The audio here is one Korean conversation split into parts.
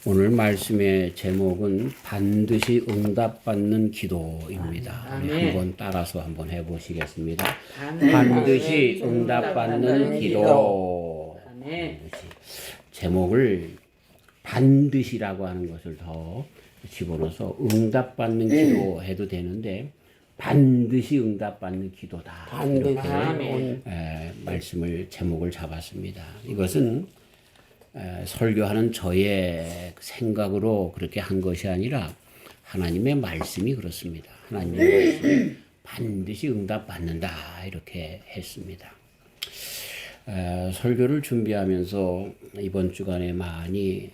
오늘 말씀의 제목은 반드시 응답받는 기도입니다. 우리 한번 따라서 한번 해보시겠습니다. 반드시 응답받는 기도. 제목을 반드시라고 하는 것을 더 집어넣어서 응답받는 기도 해도 되는데 반드시 응답받는 기도다. 이렇게 말씀을 제목을 잡았습니다. 이것은 설교하는 저의 생각으로 그렇게 한 것이 아니라 하나님의 말씀이 그렇습니다. 하나님의 말씀이 반드시 응답받는다 이렇게 했습니다. 설교를 준비하면서 이번 주간에 많이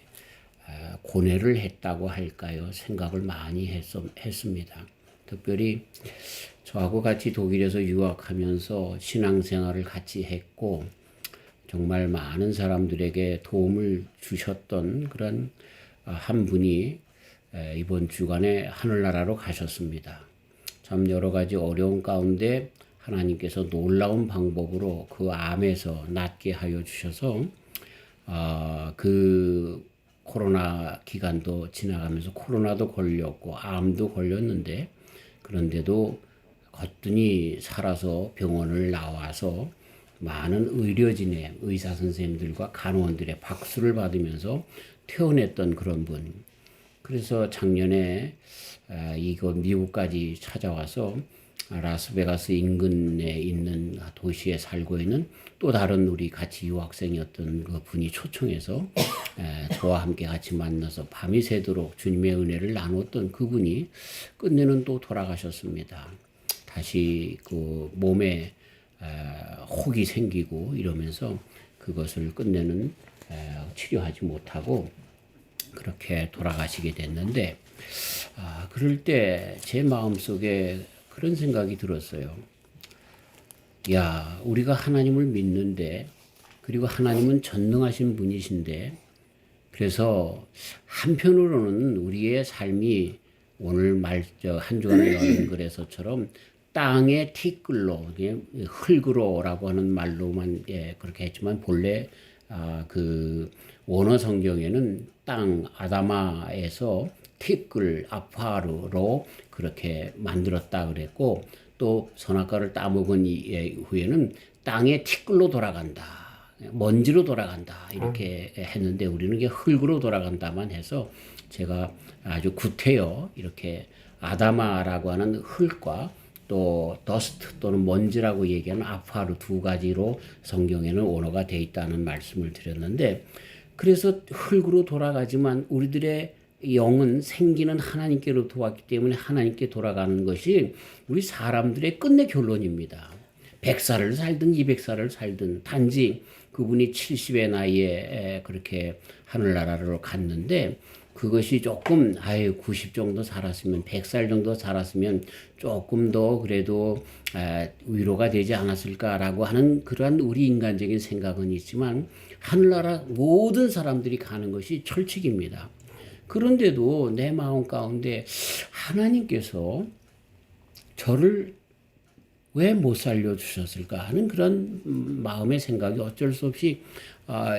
고뇌를 했다고 할까요? 생각을 많이 했습니다. 특별히 저하고 같이 독일에서 유학하면서 신앙생활을 같이 했고 정말 많은 사람들에게 도움을 주셨던 그런 한 분이 이번 주간에 하늘나라로 가셨습니다. 참 여러 가지 어려운 가운데 하나님께서 놀라운 방법으로 그 암에서 낫게 하여 주셔서 그 코로나 기간도 지나가면서 코로나도 걸렸고 암도 걸렸는데 그런데도 거뜬히 살아서 병원을 나와서 많은 의료진의 의사 선생님들과 간호원들의 박수를 받으면서 퇴원했던 그런 분. 그래서 작년에 이거 미국까지 찾아와서 라스베가스 인근에 있는 도시에 살고 있는 또 다른 우리 같이 유학생이었던 그 분이 초청해서 저와 함께 같이 만나서 밤이 새도록 주님의 은혜를 나눴던 그분이 끝내는 또 돌아가셨습니다. 다시 그 몸에 혹이 생기고 이러면서 그것을 끝내는 치료하지 못하고 그렇게 돌아가시게 됐는데 그럴 때 제 마음속에 그런 생각이 들었어요. 야, 우리가 하나님을 믿는데 그리고 하나님은 전능하신 분이신데 그래서 한편으로는 우리의 삶이 오늘 한 주간의 연글에서처럼 땅의 티끌로 흙으로라고 하는 말로만 그렇게 했지만 본래 그 원어 성경에는 땅 아다마에서 티끌 아파르로 그렇게 만들었다 그랬고 또 선악과를 따먹은 후에는 땅의 티끌로 돌아간다. 먼지로 돌아간다. 이렇게 했는데 우리는 이게 흙으로 돌아간다만 해서 제가 아주 구태여 이렇게 아다마라고 하는 흙과 또 더스트 또는 먼지라고 얘기하는 아파르 두 가지로 성경에는 언어가 돼 있다는 말씀을 드렸는데 그래서 흙으로 돌아가지만 우리들의 영은 생기는 하나님께로부터 왔기 때문에 하나님께 돌아가는 것이 우리 사람들의 끝내 결론입니다. 100살을 살든 200살을 살든 단지 그분이 70의 나이에 그렇게 하늘나라로 갔는데 그것이 조금 90 정도 살았으면 100살 정도 살았으면 조금 더 그래도 위로가 되지 않았을까라고 하는 그러한 우리 인간적인 생각은 있지만 하늘나라 모든 사람들이 가는 것이 철칙입니다. 그런데도 내 마음 가운데 하나님께서 저를 왜 못 살려주셨을까 하는 그런 마음의 생각이 어쩔 수 없이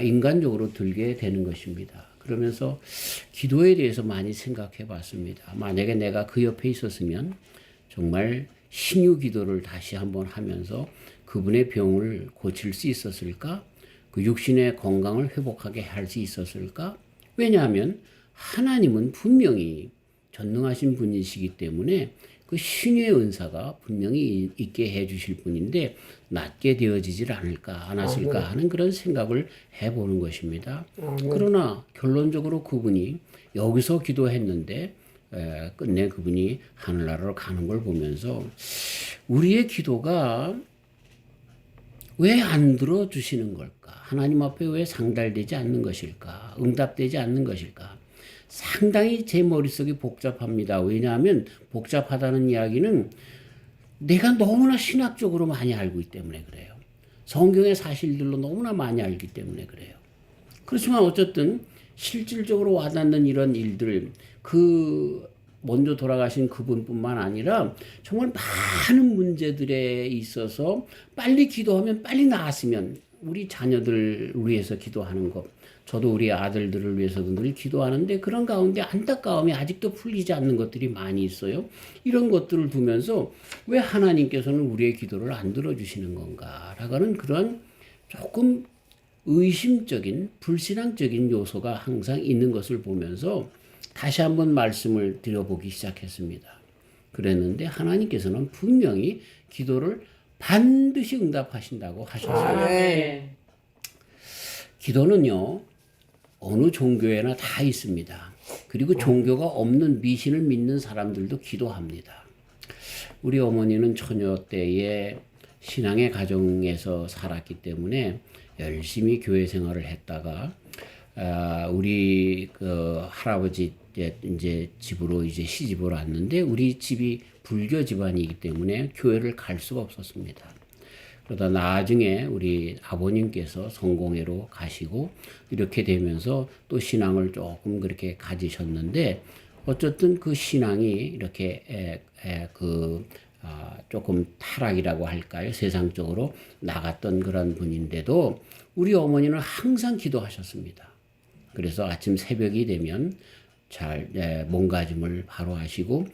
인간적으로 들게 되는 것입니다. 그러면서 기도에 대해서 많이 생각해 봤습니다. 만약에 내가 그 옆에 있었으면 정말 신유 기도를 다시 한번 하면서 그분의 병을 고칠 수 있었을까? 그 육신의 건강을 회복하게 할 수 있었을까? 왜냐하면 하나님은 분명히 전능하신 분이시기 때문에 그 신유의 은사가 분명히 있게 해 주실 분인데 낫게 되어지질 않았을까 하는 그런 생각을 해보는 것입니다. 그러나 결론적으로 그분이 여기서 기도했는데 끝내 그분이 하늘나라로 가는 걸 보면서 우리의 기도가 왜 안 들어주시는 걸까? 하나님 앞에 왜 상달되지 않는 것일까? 응답되지 않는 것일까? 상당히 제 머릿속이 복잡합니다. 왜냐하면 복잡하다는 이야기는 내가 너무나 신학적으로 많이 알고 있기 때문에 그래요. 성경의 사실들로 너무나 많이 알기 때문에 그래요. 그렇지만 어쨌든 실질적으로 와닿는 이런 일들, 먼저 돌아가신 그분뿐만 아니라 정말 많은 문제들에 있어서 빨리 기도하면 빨리 나았으면 우리 자녀들 위해서 기도하는 것 저도 우리 아들들을 위해서도 늘 기도하는데 그런 가운데 안타까움이 아직도 풀리지 않는 것들이 많이 있어요. 이런 것들을 두면서 왜 하나님께서는 우리의 기도를 안 들어주시는 건가라고 하는 그런 조금 의심적인 불신앙적인 요소가 항상 있는 것을 보면서 다시 한번 말씀을 드려보기 시작했습니다. 그랬는데 하나님께서는 분명히 기도를 반드시 응답하신다고 하셨어요. 네. 기도는요, 어느 종교에나 다 있습니다. 그리고 종교가 없는 미신을 믿는 사람들도 기도합니다. 우리 어머니는 처녀 때에 신앙의 가정에서 살았기 때문에 열심히 교회 생활을 했다가 우리 그 할아버지 이제 집으로 이제 시집을 왔는데 우리 집이 불교 집안이기 때문에 교회를 갈 수가 없었습니다. 그러다 나중에 우리 아버님께서 성공회로 가시고 이렇게 되면서 또 신앙을 조금 그렇게 가지셨는데 어쨌든 그 신앙이 이렇게 조금 타락이라고 할까요? 세상적으로 나갔던 그런 분인데도 우리 어머니는 항상 기도하셨습니다. 그래서 아침 새벽이 되면 몸가짐을 바로 하시고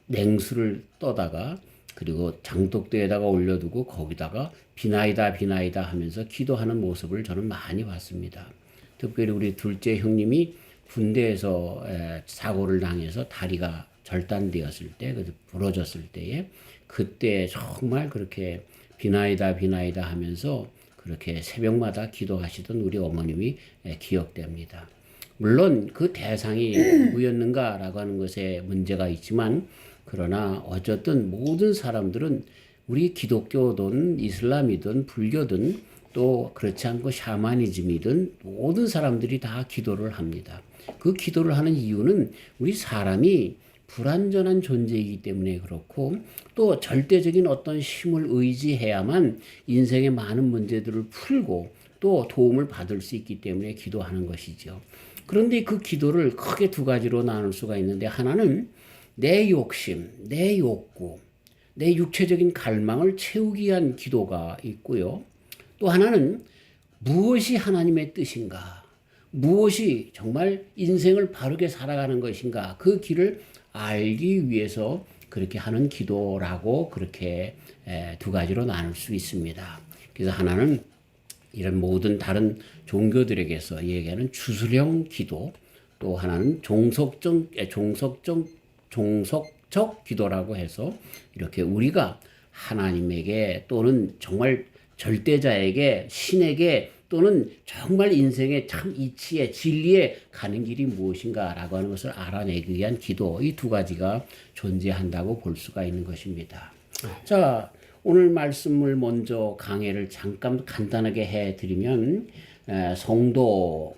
냉수를 떠다가 그리고 장독대에다가 올려두고 거기다가 비나이다 비나이다 하면서 기도하는 모습을 저는 많이 봤습니다. 특별히 우리 둘째 형님이 군대에서 사고를 당해서 다리가 절단되었을 때, 부러졌을 때에 그때 정말 그렇게 비나이다 비나이다 하면서 그렇게 새벽마다 기도하시던 우리 어머님이 기억됩니다. 물론 그 대상이 누구였는가라고 하는 것에 문제가 있지만 그러나 어쨌든 모든 사람들은 우리 기독교든 이슬람이든 불교든 또 그렇지 않고 샤머니즘이든 모든 사람들이 다 기도를 합니다. 그 기도를 하는 이유는 우리 사람이 불완전한 존재이기 때문에 그렇고 또 절대적인 어떤 힘을 의지해야만 인생의 많은 문제들을 풀고 또 도움을 받을 수 있기 때문에 기도하는 것이죠. 그런데 그 기도를 크게 두 가지로 나눌 수가 있는데 하나는 내 욕심, 내 욕구, 내 육체적인 갈망을 채우기 위한 기도가 있고요. 또 하나는 무엇이 하나님의 뜻인가, 무엇이 정말 인생을 바르게 살아가는 것인가, 그 길을 알기 위해서 그렇게 하는 기도라고 그렇게 두 가지로 나눌 수 있습니다. 그래서 하나는 이런 모든 다른 종교들에게서 얘기하는 주술형 기도, 또 하나는 종속적 기도라고 해서 이렇게 우리가 하나님에게 또는 정말 절대자에게 신에게 또는 정말 인생의 참 이치에 진리에 가는 길이 무엇인가라고 하는 것을 알아내기 위한 기도, 이 두 가지가 존재한다고 볼 수가 있는 것입니다. 자, 오늘 말씀을 먼저 강해를 잠깐 간단하게 해드리면 성도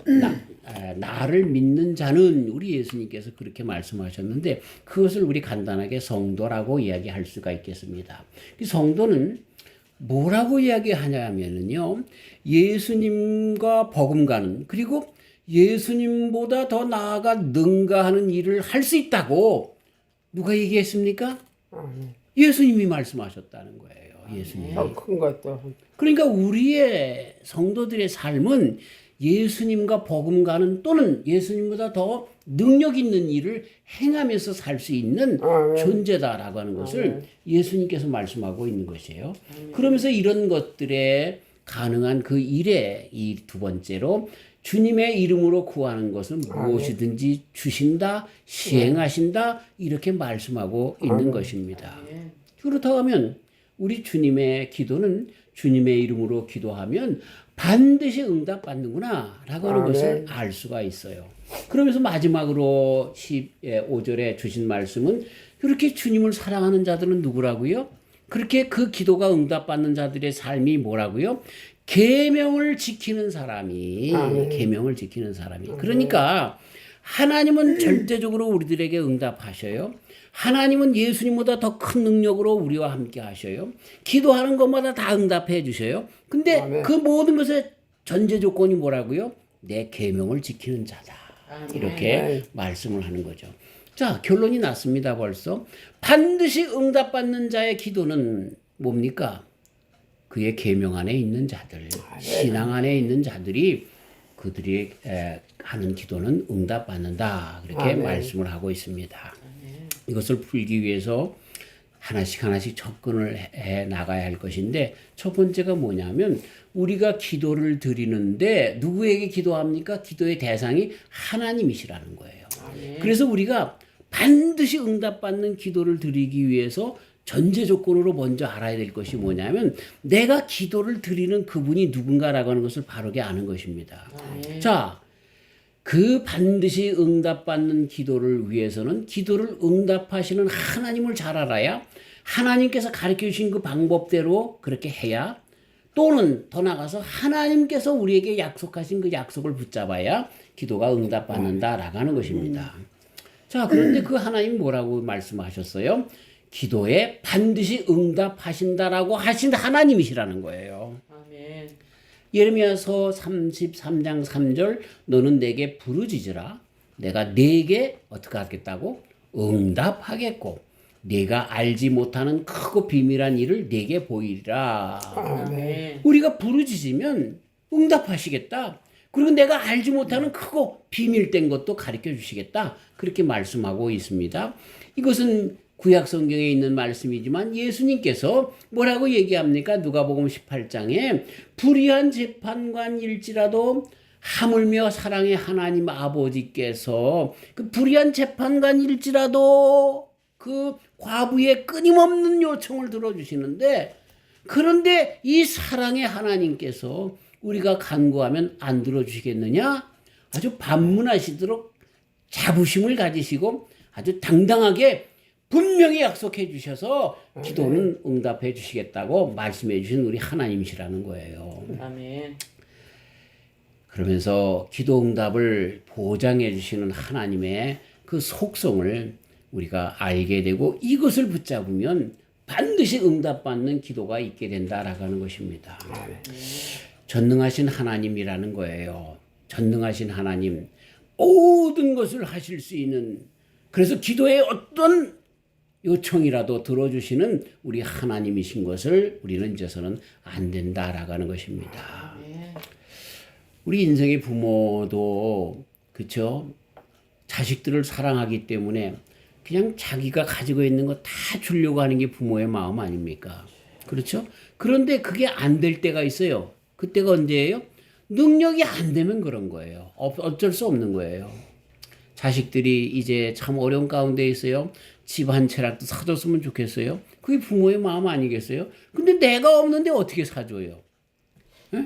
나를 믿는 자는 우리 예수님께서 그렇게 말씀하셨는데 그것을 우리 간단하게 성도라고 이야기할 수가 있겠습니다. 이 성도는 뭐라고 이야기하냐면요, 예수님과 버금가는 그리고 예수님보다 더 나아가 능가하는 일을 할 수 있다고 누가 얘기했습니까? 예수님이 말씀하셨다는 거예요. 예수님이. 큰 것도. 그러니까 우리의 성도들의 삶은 예수님과 버금가는 또는 예수님보다 더 능력 있는 일을 행하면서 살 수 있는 존재다라고 하는 것을 예수님께서 말씀하고 있는 것이에요. 그러면서 이런 것들에 가능한 그 일에 이 두 번째로 주님의 이름으로 구하는 것은 무엇이든지 주신다, 시행하신다 이렇게 말씀하고 있는 것입니다. 그렇다고 하면 우리 주님의 기도는 주님의 이름으로 기도하면 반드시 응답받는구나 라고 하는 것을 알 수가 있어요. 그러면서 마지막으로 15절에 주신 말씀은 그렇게 주님을 사랑하는 자들은 누구라고요? 그렇게 그 기도가 응답받는 자들의 삶이 뭐라고요? 계명을 지키는 사람이, 계명을 지키는 사람이. 그러니까 하나님은 절대적으로 우리들에게 응답하셔요. 하나님은 예수님보다 더 큰 능력으로 우리와 함께 하셔요. 기도하는 것마다 다 응답해 주셔요. 근데 그 모든 것의 전제 조건이 뭐라고요? 내 계명을 지키는 자다. 이렇게 말씀을 하는 거죠. 자, 결론이 났습니다. 벌써. 반드시 응답받는 자의 기도는 뭡니까? 그의 계명 안에 있는 자들, 신앙 안에 있는 자들이 그들이 하는 기도는 응답받는다. 그렇게 말씀을 하고 있습니다. 이것을 풀기 위해서 하나씩 접근을 해 나가야 할 것인데 첫 번째가 뭐냐면 우리가 기도를 드리는데 누구에게 기도합니까? 기도의 대상이 하나님이시라는 거예요. 그래서 우리가 반드시 응답받는 기도를 드리기 위해서 전제 조건으로 먼저 알아야 될 것이 뭐냐면 내가 기도를 드리는 그분이 누군가라고 하는 것을 바르게 아는 것입니다. 자, 그 반드시 응답받는 기도를 위해서는 기도를 응답하시는 하나님을 잘 알아야 하나님께서 가르쳐 주신 그 방법대로 그렇게 해야 또는 더 나아가서 하나님께서 우리에게 약속하신 그 약속을 붙잡아야 기도가 응답받는다라고 하는 것입니다. 자, 그런데 그 하나님 뭐라고 말씀하셨어요? 기도에 반드시 응답하신다라고 하신 하나님이시라는 거예요. 아멘. 예레미야서 33장 3절 너는 내게 부르짖으라 내가 네게 어떻게 하겠다고? 응답하겠고 네가 알지 못하는 크고 비밀한 일을 네게 보이리라. 아멘. 우리가 부르짖으면 응답하시겠다. 그리고 내가 알지 못하는 크고 비밀된 것도 가르쳐 주시겠다. 그렇게 말씀하고 있습니다. 이것은 구약 성경에 있는 말씀이지만 예수님께서 뭐라고 얘기합니까? 누가복음 18장에 불의한 재판관일지라도 하물며 사랑의 하나님 아버지께서 그 불의한 재판관일지라도 그 과부의 끊임없는 요청을 들어주시는데 그런데 이 사랑의 하나님께서 우리가 간구하면 안 들어주시겠느냐? 아주 반문하시도록 자부심을 가지시고 아주 당당하게 분명히 약속해 주셔서 기도는 응답해 주시겠다고 말씀해 주신 우리 하나님이시라는 거예요. 아멘. 그러면서 기도 응답을 보장해 주시는 하나님의 그 속성을 우리가 알게 되고 이것을 붙잡으면 반드시 응답받는 기도가 있게 된다라고 하는 것입니다. 전능하신 하나님이라는 거예요. 전능하신 하나님, 모든 것을 하실 수 있는, 그래서 기도의 어떤 요청이라도 들어주시는 우리 하나님이신 것을 우리는 이제서는 안 된다라고 하는 것입니다. 우리 인생의 부모도 그렇죠. 자식들을 사랑하기 때문에 그냥 자기가 가지고 있는 거 다 주려고 하는 게 부모의 마음 아닙니까? 그렇죠? 그런데 그게 안 될 때가 있어요. 그때가 언제예요? 능력이 안 되면 그런 거예요. 어쩔 수 없는 거예요. 자식들이 이제 참 어려운 가운데 있어요. 집 한 채라도 사줬으면 좋겠어요. 그게 부모의 마음 아니겠어요? 근데 내가 없는데 어떻게 사줘요? 에?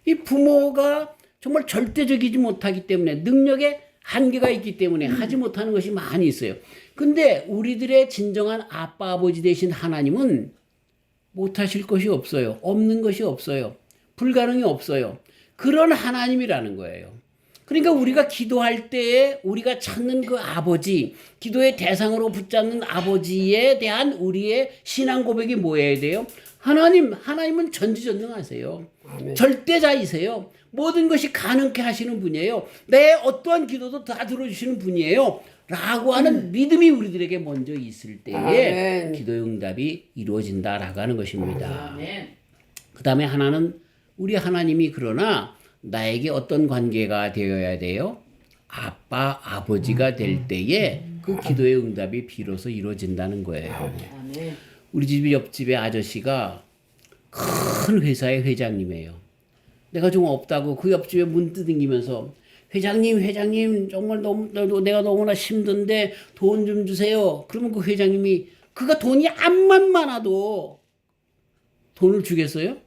이 부모가 정말 절대적이지 못하기 때문에 능력에 한계가 있기 때문에 하지 못하는 것이 많이 있어요. 근데 우리들의 진정한 아빠 아버지 되신 하나님은 못하실 것이 없어요. 없는 것이 없어요. 불가능이 없어요. 그런 하나님이라는 거예요. 그러니까 우리가 기도할 때에 우리가 찾는 그 아버지, 기도의 대상으로 붙잡는 아버지에 대한 우리의 신앙 고백이 뭐여야 돼요? 하나님은 전지전능하세요. 절대자이세요. 모든 것이 가능케 하시는 분이에요. 내 어떠한 기도도 다 들어주시는 분이에요. 라고 하는 믿음이 우리들에게 먼저 있을 때에 기도의 응답이 이루어진다라고 하는 것입니다. 그 다음에 하나는 우리 하나님이 그러나 나에게 어떤 관계가 되어야 돼요? 아빠, 아버지가 될 때에 그 기도의 응답이 비로소 이루어진다는 거예요. 우리 집 옆집의 아저씨가 큰 회사의 회장님이에요. 내가 좀 없다고 그 옆집에 문 두드리면서 회장님 정말 내가 너무나 힘든데 돈 좀 주세요. 그러면 그 회장님이 그가 돈이 암만 많아도 돈을 주겠어요?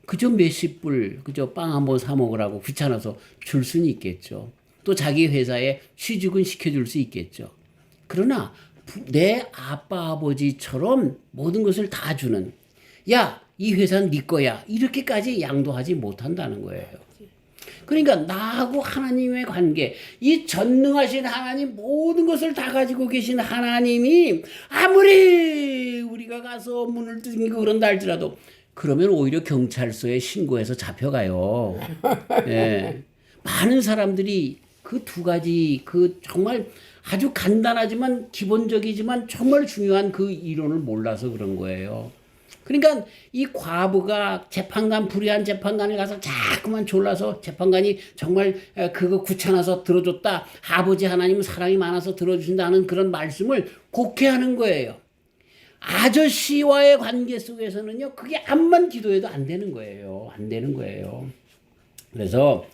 그저 몇십 불, 그저 빵 한 번 사 먹으라고 귀찮아서 줄 수는 있겠죠. 또 자기 회사에 취직은 시켜줄 수 있겠죠. 그러나 내 아빠 아버지처럼 모든 것을 다 주는, 야, 이 회사는 네 거야, 이렇게까지 양도하지 못한다는 거예요. 그러니까 나하고 하나님의 관계, 이 전능하신 하나님, 모든 것을 다 가지고 계신 하나님이 아무리 우리가 가서 문을 두드리고 그런다 할지라도 그러면 오히려 경찰서에 신고해서 잡혀가요. 예. 많은 사람들이 그 두 가지, 그 정말 아주 간단하지만 기본적이지만 정말 중요한 그 이론을 몰라서 그런 거예요. 그러니까 이 과부가 재판관, 불의한 재판관을 가서 자꾸만 졸라서 재판관이 정말 그거 귀찮아서 들어줬다. 아버지 하나님은 사랑이 많아서 들어주신다는 그런 말씀을 곡해하는 거예요. 아저씨와의 관계 속에서는요, 그게 암만 기도해도 안 되는 거예요. 안 되는 거예요. 그래서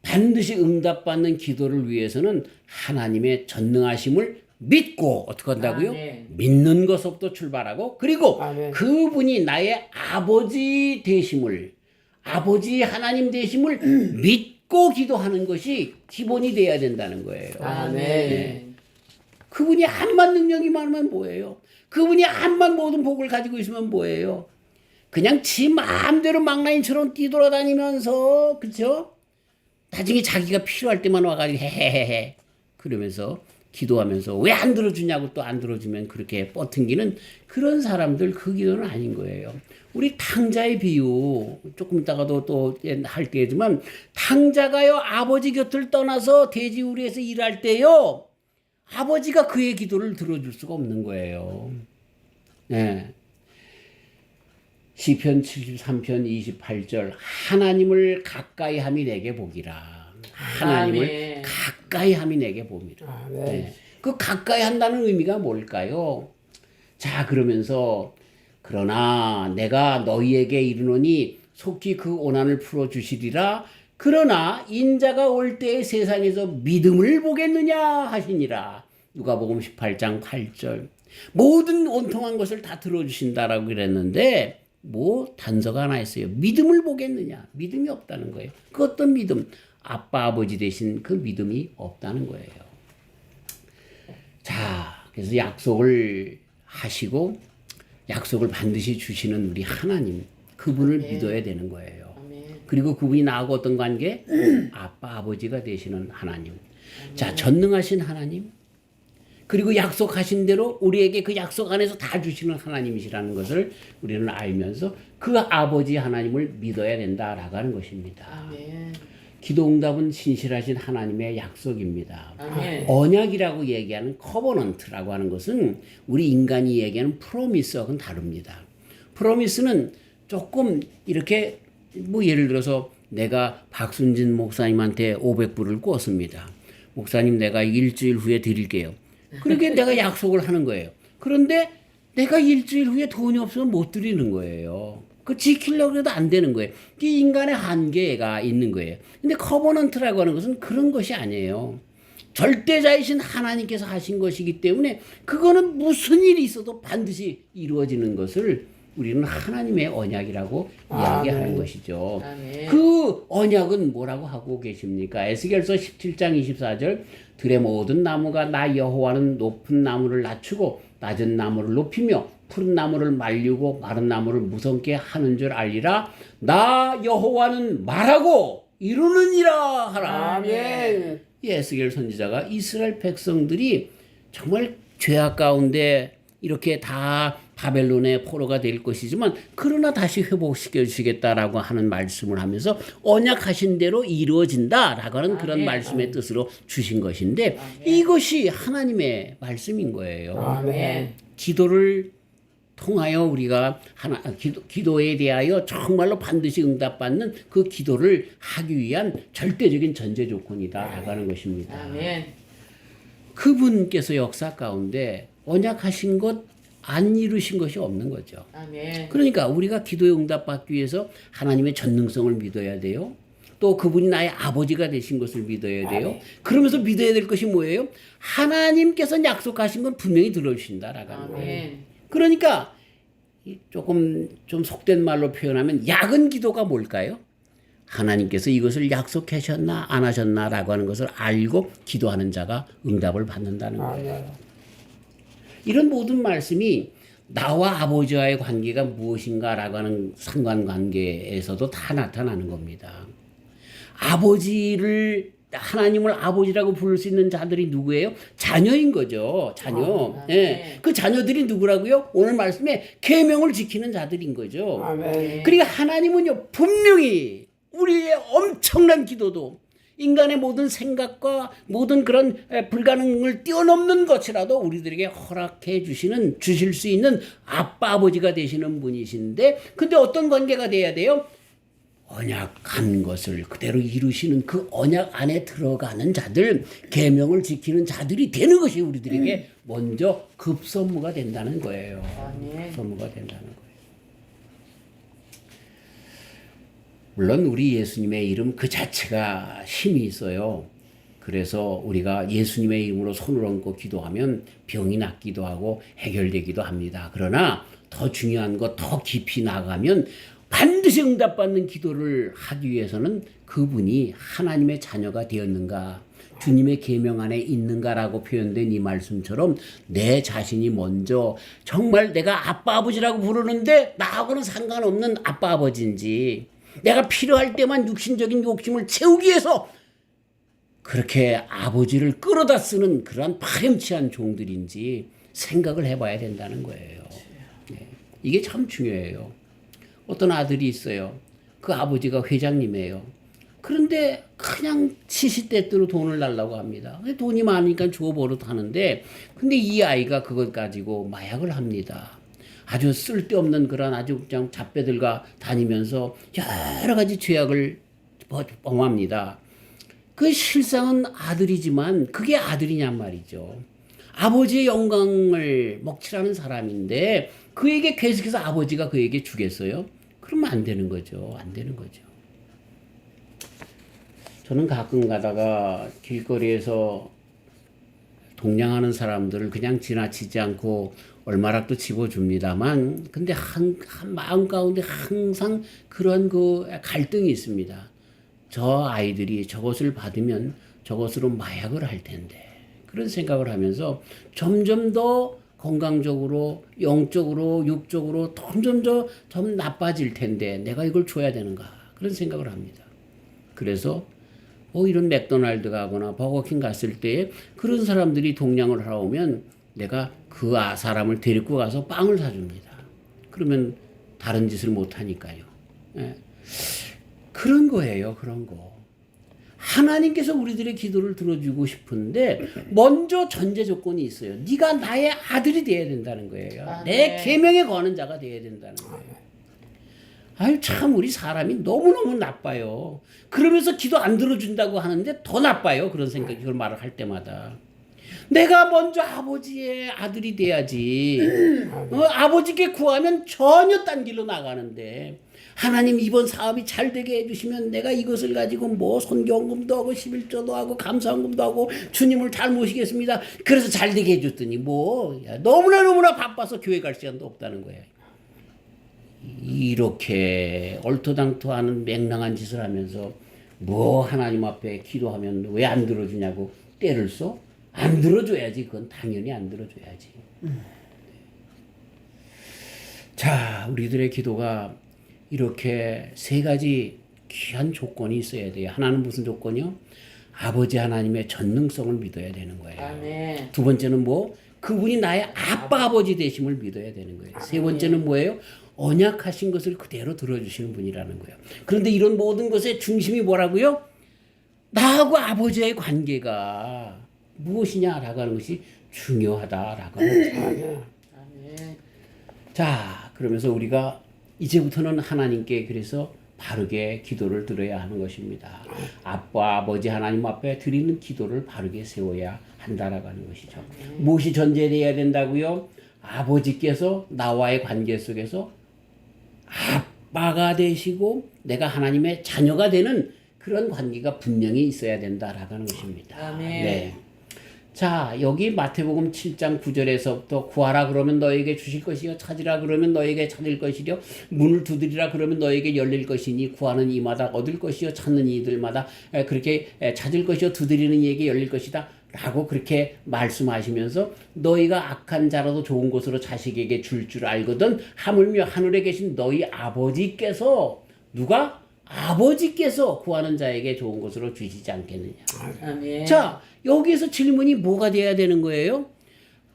반드시 응답받는 기도를 위해서는 하나님의 전능하심을 믿고 어떻게 한다고요? 믿는 것부터 출발하고 그리고 그분이 나의 아버지 되심을 아버지 하나님 되심을 믿고 기도하는 것이 기본이 돼야 된다는 거예요. 네. 그분이 암만 능력이 많으면 뭐예요? 그분이 암만 모든 복을 가지고 있으면 뭐예요? 그냥 지 마음대로 망나인처럼 뛰돌아다니면서 그렇죠? 나중에 자기가 필요할 때만 와가지고 헤헤헤헤 그러면서 기도하면서 왜 안 들어주냐고 또 안 들어주면 그렇게 뻗팅기는 그런 사람들 그 기도는 아닌 거예요. 우리 탕자의 비유 조금 이따가도 또 할 때지만 탕자가요 아버지 곁을 떠나서 돼지우리에서 일할 때요 아버지가 그의 기도를 들어줄 수가 없는 거예요. 네. 시편 73편 28절 하나님을 가까이 함이 내게 복이라. 하나님을 가까이 함이 내게 봅니다. 네. 그 가까이 한다는 의미가 뭘까요? 자 그러면서 그러나 내가 너희에게 이르노니 속히 그 고난을 풀어주시리라. 그러나 인자가 올 때에 세상에서 믿음을 보겠느냐 하시니라. 누가복음 18장 8절. 모든 온통한 것을 다 들어주신다라고 그랬는데 뭐 단서가 하나 있어요. 믿음을 보겠느냐. 믿음이 없다는 거예요. 그 어떤 믿음? 아빠 아버지 대신 그 믿음이 없다는 거예요. 자 그래서 약속을 하시고 약속을 반드시 주시는 우리 하나님 그분을 믿어야 되는 거예요. 그리고 그분이 나하고 어떤 관계? 아빠 아버지가 되시는 하나님. 자 전능하신 하나님 그리고 약속하신 대로 우리에게 그 약속 안에서 다 주시는 하나님이시라는 것을 우리는 알면서 그 아버지 하나님을 믿어야 된다라고 하는 것입니다. 아멘. 기도응답은 신실하신 하나님의 약속입니다. 아멘. 언약이라고 얘기하는 커버넌트라고 하는 것은 우리 인간이 얘기하는 프로미스하고는 다릅니다. 프로미스는 조금 이렇게 뭐 예를 들어서 내가 박순진 목사님한테 500불을 꿨습니다. 목사님 내가 일주일 후에 드릴게요. 그렇게 내가 약속을 하는 거예요. 그런데 내가 일주일 후에 돈이 없으면 못 드리는 거예요. 그 지키려고 해도 안 되는 거예요. 이게 인간의 한계가 있는 거예요. 근데 커버넌트라고 하는 것은 그런 것이 아니에요. 절대자이신 하나님께서 하신 것이기 때문에 그거는 무슨 일이 있어도 반드시 이루어지는 것을 우리는 하나님의 언약이라고 이야기하는 것이죠. 아멘. 그 언약은 뭐라고 하고 계십니까? 에스겔서 17장 24절 들의 모든 나무가 나 여호와는 높은 나무를 낮추고 낮은 나무를 높이며 푸른 나무를 말리고 마른 나무를 무성케 하는 줄 알리라. 나 여호와는 말하고 이루느니라 하라. 아멘. 에스겔 선지자가 이스라엘 백성들이 정말 죄악 가운데 이렇게 다 바벨론의 포로가 될 것이지만 그러나 다시 회복시켜 주시겠다라고 하는 말씀을 하면서 언약하신 대로 이루어진다라고 하는 그런 말씀의 뜻으로 주신 것인데 이것이 하나님의 말씀인 거예요. 기도를 통하여 우리가 기도에 대하여 정말로 반드시 응답받는 그 기도를 하기 위한 절대적인 전제 조건이다라고 하는 것입니다. 그분께서 역사 가운데 언약하신 것 안 이루신 것이 없는 거죠. 아멘. 그러니까 우리가 기도에 응답받기 위해서 하나님의 전능성을 믿어야 돼요. 또 그분이 나의 아버지가 되신 것을 믿어야 돼요. 아멘. 그러면서 믿어야 될 것이 뭐예요? 하나님께서 약속하신 건 분명히 들어주신다라고 하는 거예요. 그러니까 조금 좀 속된 말로 표현하면 야근 기도가 뭘까요? 하나님께서 이것을 약속하셨나 안 하셨나라고 하는 것을 알고 기도하는 자가 응답을 받는다는 거예요. 이런 모든 말씀이 나와 아버지와의 관계가 무엇인가라고 하는 상관관계에서도 다 나타나는 겁니다. 하나님을 아버지라고 부를 수 있는 자들이 누구예요? 자녀인 거죠. 자녀. 네. 그 자녀들이 누구라고요? 오늘 말씀에 계명을 지키는 자들인 거죠. 아멘. 그러니까 하나님은요 분명히 우리의 엄청난 기도도 인간의 모든 생각과 모든 그런 불가능을 뛰어넘는 것이라도 우리들에게 허락해 주실 수 있는 아빠 아버지가 되시는 분이신데, 근데 어떤 관계가 돼야 돼요? 언약한 것을 그대로 이루시는 그 언약 안에 들어가는 자들, 계명을 지키는 자들이 되는 것이 우리들에게 먼저 급선무가 된다는 거예요. 급선무가 된다는 거예요. 물론 우리 예수님의 이름 그 자체가 힘이 있어요. 그래서 우리가 예수님의 이름으로 손을 얹고 기도하면 병이 낫기도 하고 해결되기도 합니다. 그러나 더 중요한 거, 더 깊이 나가면 반드시 응답받는 기도를 하기 위해서는 그분이 하나님의 자녀가 되었는가, 주님의 계명 안에 있는가라고 표현된 이 말씀처럼 내 자신이 먼저 정말 내가 아빠 아버지라고 부르는데 나하고는 상관없는 아빠 아버지인지, 내가 필요할 때만 육신적인 욕심을 채우기 위해서 그렇게 아버지를 끌어다 쓰는 그러한 파렴치한 종들인지 생각을 해봐야 된다는 거예요. 네. 이게 참 중요해요. 어떤 아들이 있어요. 그 아버지가 회장님이에요. 그런데 그냥 시시때때로 돈을 달라고 합니다. 돈이 많으니까 줘 버릇 하는데, 근데 이 아이가 그것 가지고 마약을 합니다. 아주 쓸데없는 그런 아주 그냥 잡배들과 다니면서 여러 가지 죄악을 범합니다. 그 실상은 아들이지만 그게 아들이냔 말이죠. 아버지의 영광을 먹칠하는 사람인데 그에게 계속해서 아버지가 그에게 주겠어요? 그러면 안 되는 거죠. 안 되는 거죠. 저는 가끔 가다가 길거리에서 동냥하는 사람들을 그냥 지나치지 않고 얼마락도 집어줍니다만, 근데 한 마음 가운데 항상 그런 그 갈등이 있습니다. 저 아이들이 저것을 받으면 저것으로 마약을 할 텐데, 그런 생각을 하면서 점점 더 건강적으로, 영적으로, 육적으로 점점 나빠질 텐데 내가 이걸 줘야 되는가, 그런 생각을 합니다. 그래서 이런 맥도날드 가거나 버거킹 갔을 때 그런 사람들이 동냥을 하러 오면 내가 그 사람을 데리고 가서 빵을 사줍니다. 그러면 다른 짓을 못 하니까요. 예. 그런 거예요. 그런 거. 하나님께서 우리들의 기도를 들어주고 싶은데 먼저 전제 조건이 있어요. 네가 나의 아들이 돼야 된다는 거예요. 내 계명에 거는 자가 돼야 된다는 거예요. 아유, 참 우리 사람이 너무너무 나빠요. 그러면서 기도 안 들어준다고 하는데 더 나빠요. 그런 생각, 이걸 말을 할 때마다. 내가 먼저 아버지의 아들이 돼야지. 아버지께 구하면 전혀 딴 길로 나가는데, 하나님 이번 사업이 잘 되게 해주시면 내가 이것을 가지고 뭐 선교헌금도 하고 11조도 하고 감사헌금도 하고 주님을 잘 모시겠습니다. 그래서 잘 되게 해줬더니 너무나 바빠서 교회 갈 시간도 없다는 거예요. 이렇게 얼토당토하는 맹랑한 짓을 하면서 하나님 앞에 기도하면 왜 안 들어주냐고 때를 써? 안 들어줘야지. 그건 당연히 안 들어줘야지. 자, 우리들의 기도가 이렇게 세 가지 귀한 조건이 있어야 돼요. 하나는 무슨 조건이요? 아버지 하나님의 전능성을 믿어야 되는 거예요. 아멘. 두 번째는 그분이 나의 아빠 아버지 되심을 믿어야 되는 거예요. 세 번째는 뭐예요? 언약하신 것을 그대로 들어주시는 분이라는 거예요. 그런데 이런 모든 것의 중심이 뭐라고요? 나하고 아버지의 관계가 무엇이냐라고 하는 것이 중요하다라고 하는 거예요. 자, 그러면서 우리가 이제부터는 하나님께 그래서 바르게 기도를 드려야 하는 것입니다. 아빠, 아버지 하나님 앞에 드리는 기도를 바르게 세워야 한다라고 하는 것이죠. 무엇이 전제되어야 된다고요? 아버지께서 나와의 관계 속에서 아빠가 되시고 내가 하나님의 자녀가 되는 그런 관계가 분명히 있어야 된다라고 하는 것입니다. 아멘. 네. 자, 여기 마태복음 7장 9절에서부터 구하라 그러면 너에게 주실 것이요, 찾으라 그러면 너에게 찾을 것이요, 문을 두드리라 그러면 너에게 열릴 것이니 구하는 이마다 얻을 것이요, 찾는 이들마다 그렇게 찾을 것이요, 두드리는 이에게 열릴 것이다 라고 그렇게 말씀하시면서, 너희가 악한 자라도 좋은 것으로 자식에게 줄 알거든 하물며 하늘에 계신 너희 아버지께서, 누가? 아버지께서 구하는 자에게 좋은 것으로 주시지 않겠느냐. 아멘. 자, 여기에서 질문이 뭐가 돼야 되는 거예요?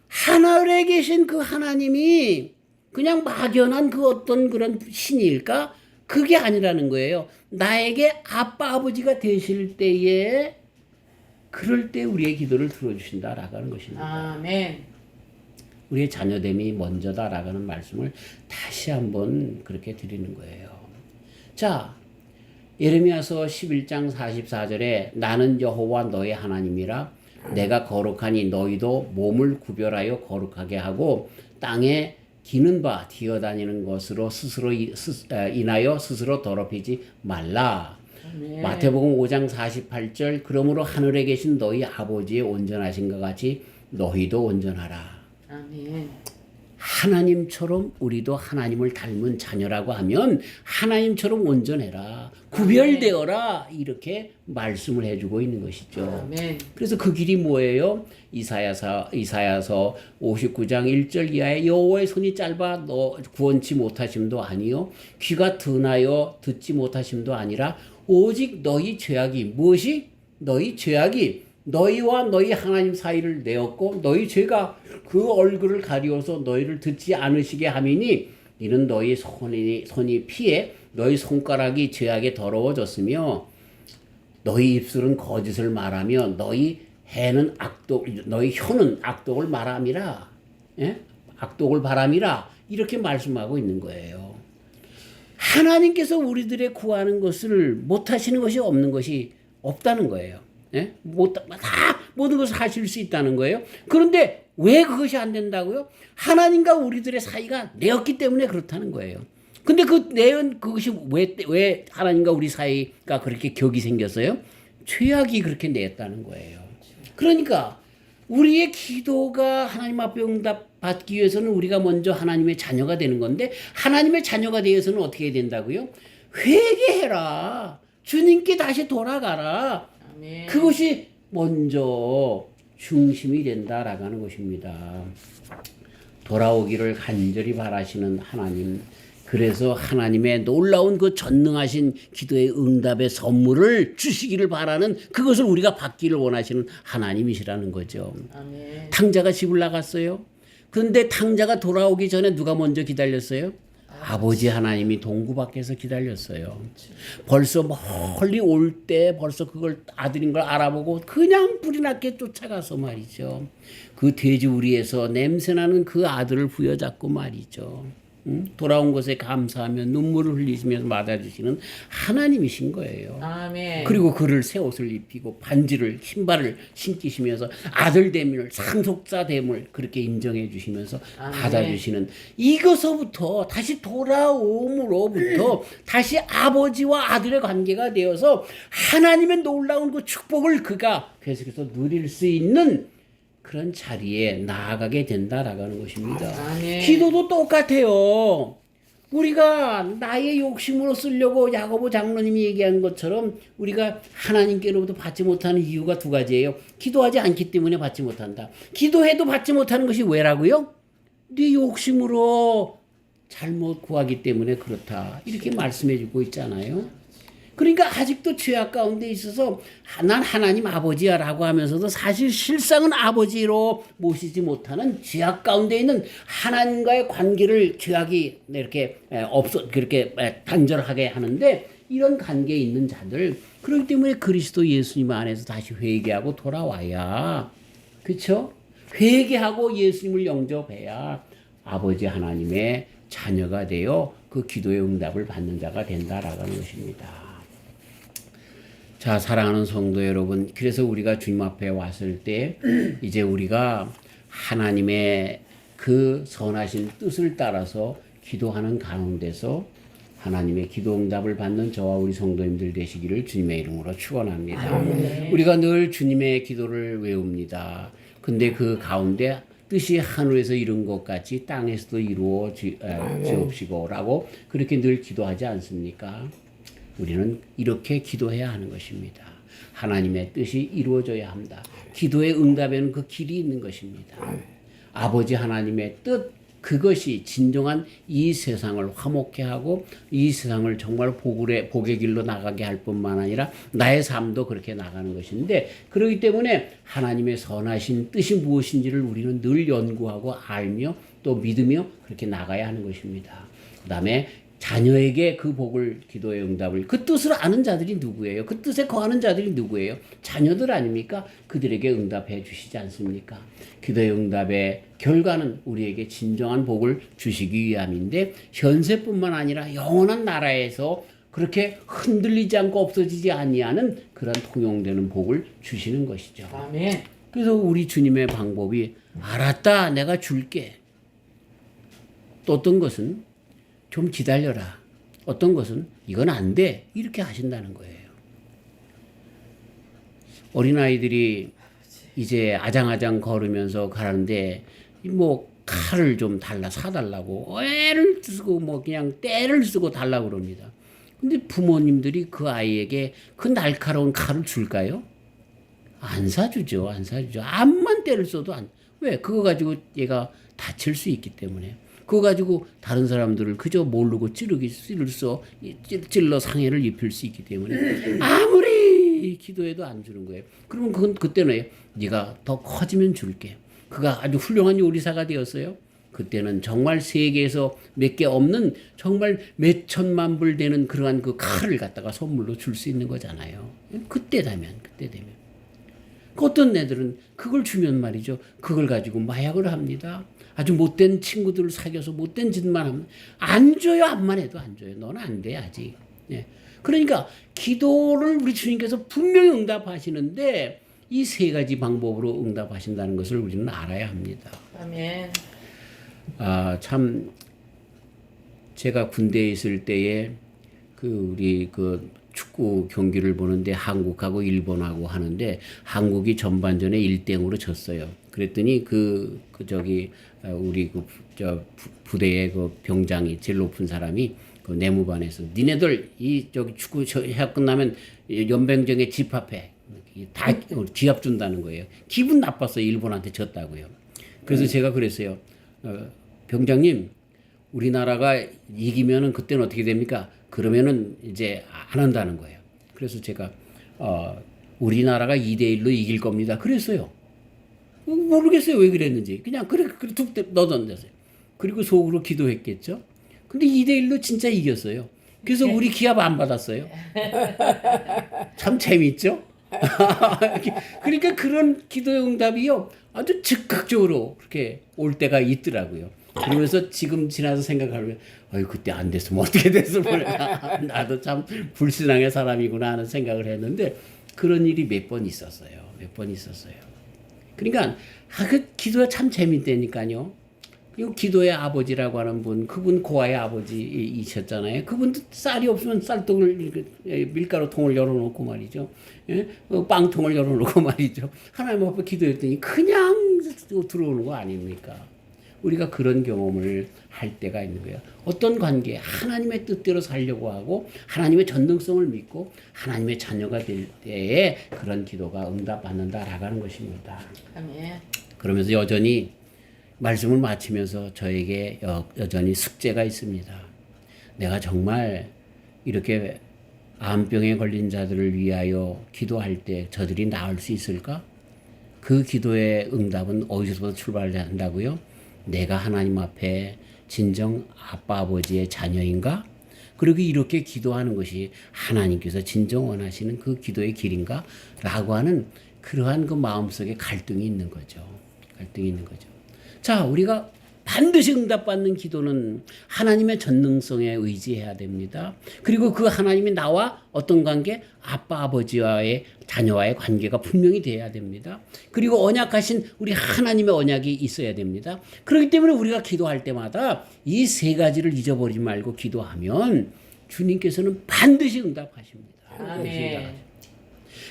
하늘에 계신 그 하나님이 그냥 막연한 그 어떤 그런 신일까? 그게 아니라는 거예요. 나에게 아빠 아버지가 되실 때에 그럴 때 우리의 기도를 들어주신다라고 하는 것입니다. 아멘. 우리의 자녀됨이 먼저다라고 하는 말씀을 다시 한번 그렇게 드리는 거예요. 자, 예레미야서 11장 44절에 나는 여호와 너의 하나님이라 내가 거룩하니 너희도 몸을 구별하여 거룩하게 하고 땅에 기는 바 기어다니는 것으로 스스로 인하여 스스로 더럽히지 말라. 아멘. 마태복음 5장 48절 그러므로 하늘에 계신 너희 아버지의 온전하신 것 같이 너희도 온전하라. 아멘. 하나님처럼 우리도 하나님을 닮은 자녀라고 하면 하나님처럼 온전해라. 구별되어라. 이렇게 말씀을 해주고 있는 것이죠. 아멘. 그래서 그 길이 뭐예요? 이사야서 59장 1절 이하에 여호와의 손이 짧아 너 구원치 못하심도 아니요 귀가 둔하여 듣지 못하심도 아니라 오직 너희 죄악이 무엇이? 너희 죄악이 너희와 너희 하나님 사이를 내었고 너희 죄가 그 얼굴을 가리워서 너희를 듣지 않으시게 함이니 이는 너희 손이 피해 너희 손가락이 죄악에 더러워졌으며 너희 입술은 거짓을 말하며 너희 혀는 악독을 말함이라. 예? 악독을 바람이라. 이렇게 말씀하고 있는 거예요. 하나님께서 우리들의 구하는 것을 못하시는 것이 없는 것이 없다는 거예요. 예? 다 모든 것을 하실 수 있다는 거예요. 그런데 왜 그것이 안 된다고요? 하나님과 우리들의 사이가 내었기 때문에 그렇다는 거예요. 근데 그 내은 그것이 왜 하나님과 우리 사이가 그렇게 격이 생겼어요? 죄악이 그렇게 내었다는 거예요. 그러니까 우리의 기도가 하나님 앞에 응답받기 위해서는 우리가 먼저 하나님의 자녀가 되는 건데 하나님의 자녀가 되어서는 어떻게 해야 된다고요? 회개해라. 주님께 다시 돌아가라. 아멘. 그것이 먼저 중심이 된다라고 하는 것입니다. 돌아오기를 간절히 바라시는 하나님. 그래서 하나님의 놀라운 그 전능하신 기도의 응답의 선물을 주시기를 바라는 그것을 우리가 받기를 원하시는 하나님이시라는 거죠. 아멘. 탕자가 집을 나갔어요. 그런데 탕자가 돌아오기 전에 누가 먼저 기다렸어요? 아버지 하나님이 동구 밖에서 기다렸어요. 벌써 멀리 올 때 벌써 그걸 아들인 걸 알아보고 그냥 불이 났게 쫓아가서 말이죠. 그 돼지우리에서 냄새나는 그 아들을 부여잡고 말이죠. 돌아온 것에 감사하며 눈물을 흘리시면서 맞아주시는 하나님이신 거예요. 아멘. 그리고 그를 새 옷을 입히고 반지를 신발을 신기시면서 아들됨을 상속자됨을 그렇게 인정해 주시면서 받아주시는 이것서부터 다시 돌아옴으로부터 다시 아버지와 아들의 관계가 되어서 하나님의 놀라운 그 축복을 그가 계속해서 누릴 수 있는 그런 자리에 나아가게 된다라고 하는 것입니다. 아멘. 기도도 똑같아요. 우리가 나의 욕심으로 쓰려고 야고보 장로님이 얘기한 것처럼 우리가 하나님께로부터 받지 못하는 이유가 두 가지예요. 기도하지 않기 때문에 받지 못한다. 기도해도 받지 못하는 것이 왜라고요? 네 욕심으로 잘못 구하기 때문에 그렇다. 이렇게 말씀해 주고 있잖아요. 그러니까 아직도 죄악 가운데 있어서 난 하나님 아버지야 라고 하면서도 사실 실상은 아버지로 모시지 못하는 죄악 가운데 있는 하나님과의 관계를 죄악이 이렇게 그렇게 단절하게 하는데 이런 관계에 있는 자들 그렇기 때문에 그리스도 예수님 안에서 다시 회개하고 돌아와야 그렇죠? 회개하고 예수님을 영접해야 아버지 하나님의 자녀가 되어 그 기도의 응답을 받는 자가 된다라고 하는 것입니다. 자, 사랑하는 성도 여러분, 그래서 우리가 주님 앞에 왔을 때 이제 우리가 하나님의 그 선하신 뜻을 따라서 기도하는 가운데서 하나님의 기도 응답을 받는 저와 우리 성도님들 되시기를 주님의 이름으로 축원합니다. 우리가 늘 주님의 기도를 외웁니다. 근데 그 가운데 뜻이 하늘에서 이룬 것 같이 땅에서도 이루어지옵시고라고 그렇게 늘 기도하지 않습니까? 우리는 이렇게 기도해야 하는 것입니다. 하나님의 뜻이 이루어져야 합니다. 기도의 응답에는 그 길이 있는 것입니다. 아버지 하나님의 뜻, 그것이 진정한 이 세상을 화목케 하고 이 세상을 정말 복의 길로 나가게 할 뿐만 아니라 나의 삶도 그렇게 나가는 것인데 그렇기 때문에 하나님의 선하신 뜻이 무엇인지를 우리는 늘 연구하고 알며 또 믿으며 그렇게 나가야 하는 것입니다. 그 다음에 자녀에게 그 복을 기도의 응답을 그 뜻을 아는 자들이 누구예요? 그 뜻에 거하는 자들이 누구예요? 자녀들 아닙니까? 그들에게 응답해 주시지 않습니까? 기도의 응답의 결과는 우리에게 진정한 복을 주시기 위함인데 현세뿐만 아니라 영원한 나라에서 그렇게 흔들리지 않고 없어지지 아니하는 그런 통용되는 복을 주시는 것이죠. 아멘. 그래서 우리 주님의 방법이 알았다 내가 줄게. 또 어떤 것은 좀 기다려라. 어떤 것은 이건 안 돼. 이렇게 하신다는 거예요. 어린아이들이 이제 아장아장 걸으면서 가는데 뭐 칼을 좀 사달라고 애를 쓰고 뭐 그냥 때를 쓰고 달라고 그럽니다. 근데 부모님들이 그 아이에게 그 날카로운 칼을 줄까요? 안 사주죠. 안 사주죠. 암만 때를 써도 왜? 그거 가지고 얘가 다칠 수 있기 때문에. 그거 가지고 다른 사람들을 그저 모르고 찔러 상해를 입힐 수 있기 때문에 아무리 기도해도 안 주는 거예요. 그러면 그때는 네가 더 커지면 줄게. 그가 아주 훌륭한 요리사가 되었어요. 그때는 정말 세계에서 몇 개 없는 정말 몇 천만 불 되는 그러한 그 칼을 갖다가 선물로 줄 수 있는 거잖아요. 그때 되면. 어떤 애들은 그걸 주면 말이죠. 그걸 가지고 마약을 합니다. 아주 못된 친구들을 사귀어서 못된 짓만 하면 안 줘요. 암만 해도 안 줘요. 너는 안 돼 아직. 예. 그러니까 기도를 우리 주님께서 분명히 응답하시는데 이 세 가지 방법으로 응답하신다는 것을 우리는 알아야 합니다. 아멘. 참 제가 군대에 있을 때에 우리 축구 경기를 보는데 한국하고 일본하고 하는데 한국이 전반전에 1대0으로 졌어요. 그랬더니 우리 부대의 병장이 제일 높은 사람이 내무반에서 니네들 축구 시합 끝나면 연병장에 집합해. 다 기합 준다는 거예요. 기분 나빴어요. 일본한테 졌다고요. 그래서 제가 그랬어요. 병장님, 우리나라가 이기면은 그때는 어떻게 됩니까? 그러면은 이제 안 한다는 거예요. 그래서 제가 우리나라가 2대1로 이길 겁니다. 그랬어요. 모르겠어요. 왜 그랬는지. 그냥 툭 넣어던졌어요. 그리고 속으로 기도했겠죠. 근데 2대1로 진짜 이겼어요. 그래서 우리 기합 안 받았어요. 참 재밌죠? 그러니까 그런 기도의 응답이요. 아주 즉각적으로 그렇게 올 때가 있더라고요. 그러면서 지금 지나서 생각하면 그때 안 됐으면 어떻게 됐으면 나도 참 불신앙의 사람이구나 하는 생각을 했는데 그런 일이 몇 번 있었어요. 그러니까 그 기도가 참 재밌다니까요. 이 기도의 아버지라고 하는 분, 그분 고아의 아버지이셨잖아요. 그분도 쌀이 없으면 밀가루통을 열어놓고 말이죠. 예? 빵통을 열어놓고 말이죠. 하나님 앞에 기도했더니 그냥 들어오는 거 아닙니까? 우리가 그런 경험을 할 때가 있는 거예요. 어떤 관계, 하나님의 뜻대로 살려고 하고 하나님의 전능성을 믿고 하나님의 자녀가 될 때에 그런 기도가 응답받는다라고 하는 것입니다. 아멘. 그러면서 여전히 말씀을 마치면서 저에게 여전히 숙제가 있습니다. 내가 정말 이렇게 암병에 걸린 자들을 위하여 기도할 때 저들이 나을 수 있을까? 그 기도의 응답은 어디서부터 출발한다고요? 내가 하나님 앞에 진정 아빠 아버지의 자녀인가? 그리고 이렇게 기도하는 것이 하나님께서 진정 원하시는 그 기도의 길인가? 라고 하는 그러한 그 마음속에 갈등이 있는 거죠. 자, 우리가 반드시 응답받는 기도는 하나님의 전능성에 의지해야 됩니다. 그리고 그 하나님이 나와 어떤 관계? 아빠, 아버지와의 자녀와의 관계가 분명히 돼야 됩니다. 그리고 언약하신 우리 하나님의 언약이 있어야 됩니다. 그렇기 때문에 우리가 기도할 때마다 이 세 가지를 잊어버리지 말고 기도하면 주님께서는 반드시 응답하십니다. 아멘.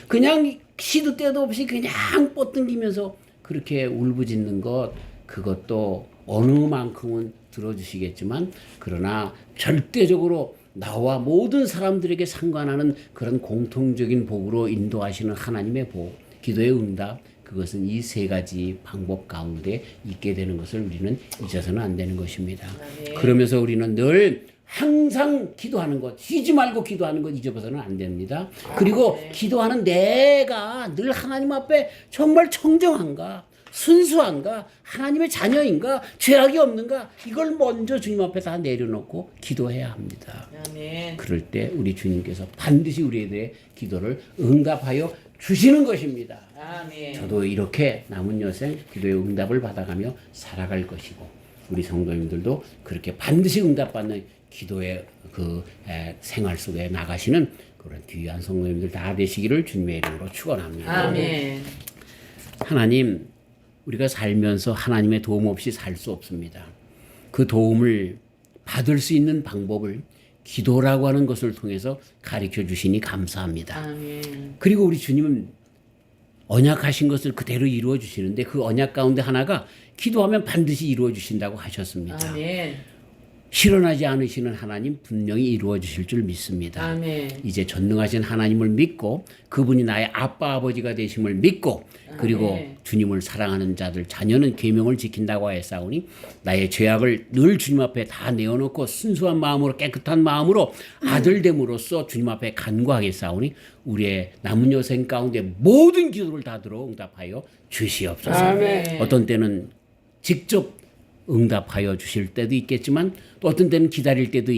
그냥 시도 때도 없이 그냥 뻗당기면서 그렇게 울부짖는 그것도 어느 만큼은 들어주시겠지만 그러나 절대적으로 나와 모든 사람들에게 상관하는 그런 공통적인 복으로 인도하시는 하나님의 복, 기도의 응답, 그것은 이 세 가지 방법 가운데 있게 되는 것을 우리는 잊어서는 안 되는 것입니다. 네. 그러면서 우리는 늘 항상 기도하는 것, 쉬지 말고 기도하는 것 잊어서는 안 됩니다. 그리고 기도하는 내가 늘 하나님 앞에 정말 청정한가, 순수한가? 하나님의 자녀인가? 죄악이 없는가? 이걸 먼저 주님 앞에 다 내려놓고 기도해야 합니다. 아멘. 그럴 때 우리 주님께서 반드시 우리의 기도를 응답하여 주시는 것입니다. 아멘. 저도 이렇게 남은 여생 기도의 응답을 받아가며 살아갈 것이고 우리 성도님들도 그렇게 반드시 응답받는 기도의 생활 속에 나가시는 그런 귀한 성도님들 다 되시기를 주님의 이름으로 축원합니다. 아멘. 하나님, 우리가 살면서 하나님의 도움 없이 살 수 없습니다. 그 도움을 받을 수 있는 방법을 기도라고 하는 것을 통해서 가르쳐 주시니 감사합니다. 아멘. 그리고 우리 주님은 언약하신 것을 그대로 이루어 주시는데 그 언약 가운데 하나가 기도하면 반드시 이루어 주신다고 하셨습니다. 아멘. 실현하지 않으시는 하나님 분명히 이루어 주실 줄 믿습니다. 아멘. 이제 전능하신 하나님을 믿고 그분이 나의 아빠 아버지가 되심을 믿고 그리고 주님을 사랑하는 자들 자녀는 계명을 지킨다고 하였사오니 나의 죄악을 늘 주님 앞에 다 내어놓고 순수한 마음으로 깨끗한 마음으로 아들됨으로써 주님 앞에 간구하겠사오니 우리의 남은 여생 가운데 모든 기도를 다 들어 응답하여 주시옵소서. 아멘. 어떤 때는 직접 응답하여 주실 때도 있겠지만 또 어떤 때는 기다릴 때도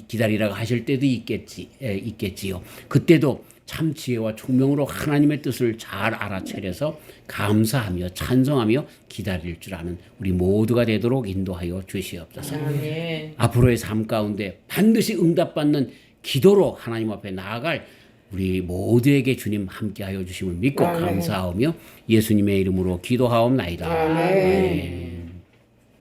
기다리라고 하실 때도 있겠지요. 그때도 참 지혜와 총명으로 하나님의 뜻을 잘 알아차려서 감사하며 찬송하며 기다릴 줄 아는 우리 모두가 되도록 인도하여 주시옵소서. 아멘. 앞으로의 삶 가운데 반드시 응답받는 기도로 하나님 앞에 나아갈 우리 모두에게 주님 함께하여 주심을 믿고 감사하며 예수님의 이름으로 기도하옵나이다. 아멘.